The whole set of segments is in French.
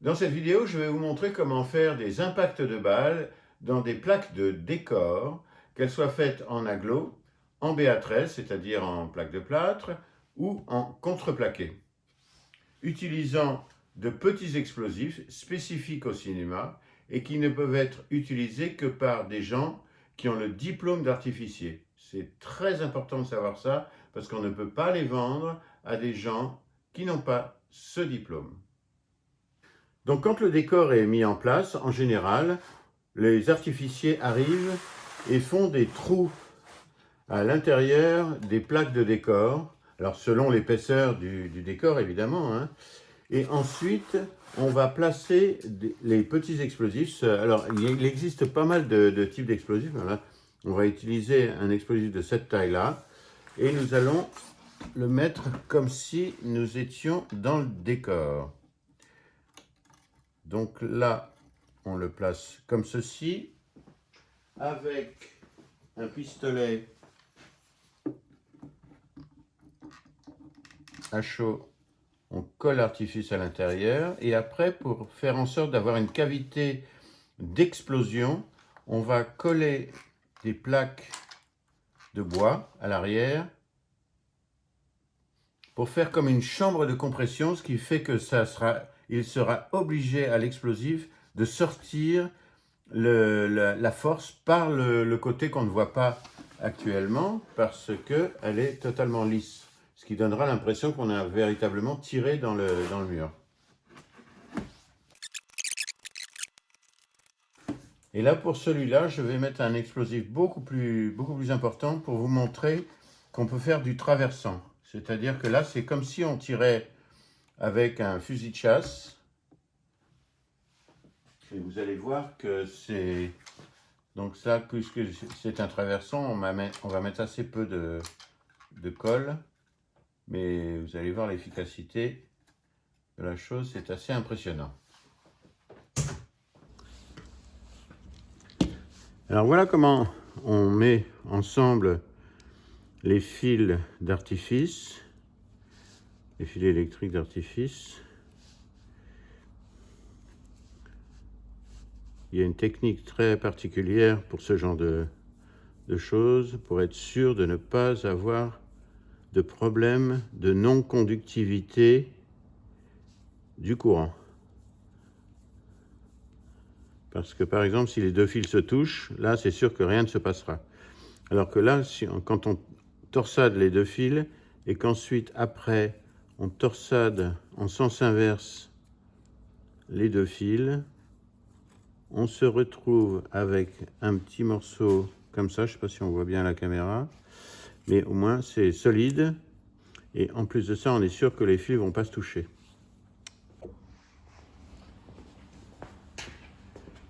Dans cette vidéo, je vais vous montrer comment faire des impacts de balles dans des plaques de décor, qu'elles soient faites en aglo, en BA13, c'est-à-dire en plaque de plâtre, ou en contreplaqué, utilisant de petits explosifs spécifiques au cinéma et qui ne peuvent être utilisés que par des gens qui ont le diplôme d'artificier. C'est très important de savoir ça parce qu'on ne peut pas les vendre à des gens qui n'ont pas ce diplôme. Donc quand le décor est mis en place, en général, les artificiers arrivent et font des trous à l'intérieur des plaques de décor, alors selon l'épaisseur du décor évidemment, hein. Et ensuite on va placer les petits explosifs. Alors il existe pas mal de types d'explosifs. Voilà. On va utiliser un explosif de cette taille-là et nous allons le mettre comme si nous étions dans le décor. Donc là, on le place comme ceci, avec un pistolet à chaud, on colle l'artifice à l'intérieur, et après, pour faire en sorte d'avoir une cavité d'explosion, on va coller des plaques de bois à l'arrière pour faire comme une chambre de compression, ce qui fait que il sera obligé à l'explosif de sortir la force par le côté qu'on ne voit pas actuellement, parce qu'elle est totalement lisse, ce qui donnera l'impression qu'on a véritablement tiré dans le mur. Et là, pour celui-là, je vais mettre un explosif beaucoup plus important pour vous montrer qu'on peut faire du traversant. C'est-à-dire que là, c'est comme si on tirait avec un fusil de chasse. Et vous allez voir que c'est... Donc ça, puisque c'est un traversant, on va mettre assez peu de colle. Mais vous allez voir l'efficacité de la chose, c'est assez impressionnant. Alors voilà comment on met ensemble les fils d'artifice, les fils électriques d'artifice. Il y a une technique très particulière pour ce genre de choses, pour être sûr de ne pas avoir de problème de non-conductivité du courant. Parce que par exemple, si les deux fils se touchent, là c'est sûr que rien ne se passera. Alors que là, quand on torsade les deux fils et qu'ensuite après on torsade en sens inverse les deux fils, on se retrouve avec un petit morceau comme ça. Je ne sais pas si on voit bien à la caméra, mais au moins c'est solide. Et en plus de ça, on est sûr que les fils ne vont pas se toucher.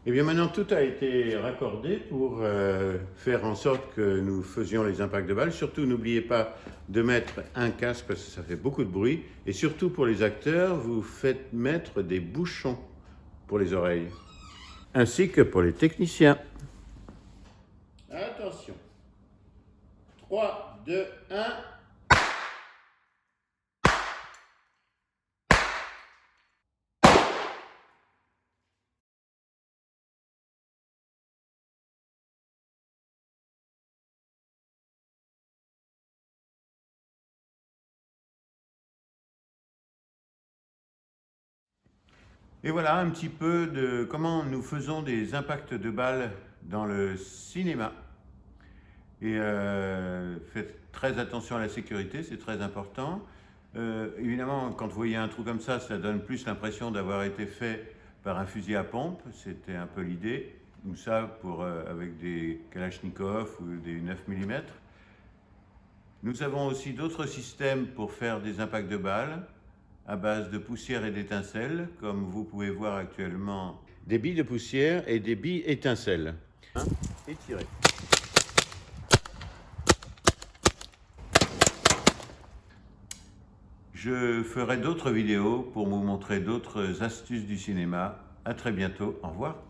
Et bien maintenant, tout a été raccordé pour faire en sorte que nous faisions les impacts de balles. Surtout, n'oubliez pas de mettre un casque parce que ça fait beaucoup de bruit. Et surtout pour les acteurs, vous faites mettre des bouchons pour les oreilles. Ainsi que pour les techniciens. Attention. 3, 2, 1... Et voilà un petit peu de comment nous faisons des impacts de balles dans le cinéma. Et faites très attention à la sécurité, c'est très important. Évidemment, quand vous voyez un trou comme ça donne plus l'impression d'avoir été fait par un fusil à pompe, c'était un peu l'idée. Ou ça avec des Kalachnikov ou des 9 mm. Nous avons aussi d'autres systèmes pour faire des impacts de balles à base de poussière et d'étincelles, comme vous pouvez voir actuellement. Des billes de poussière et des billes étincelles. Et tirer. Je ferai d'autres vidéos pour vous montrer d'autres astuces du cinéma. À très bientôt. Au revoir.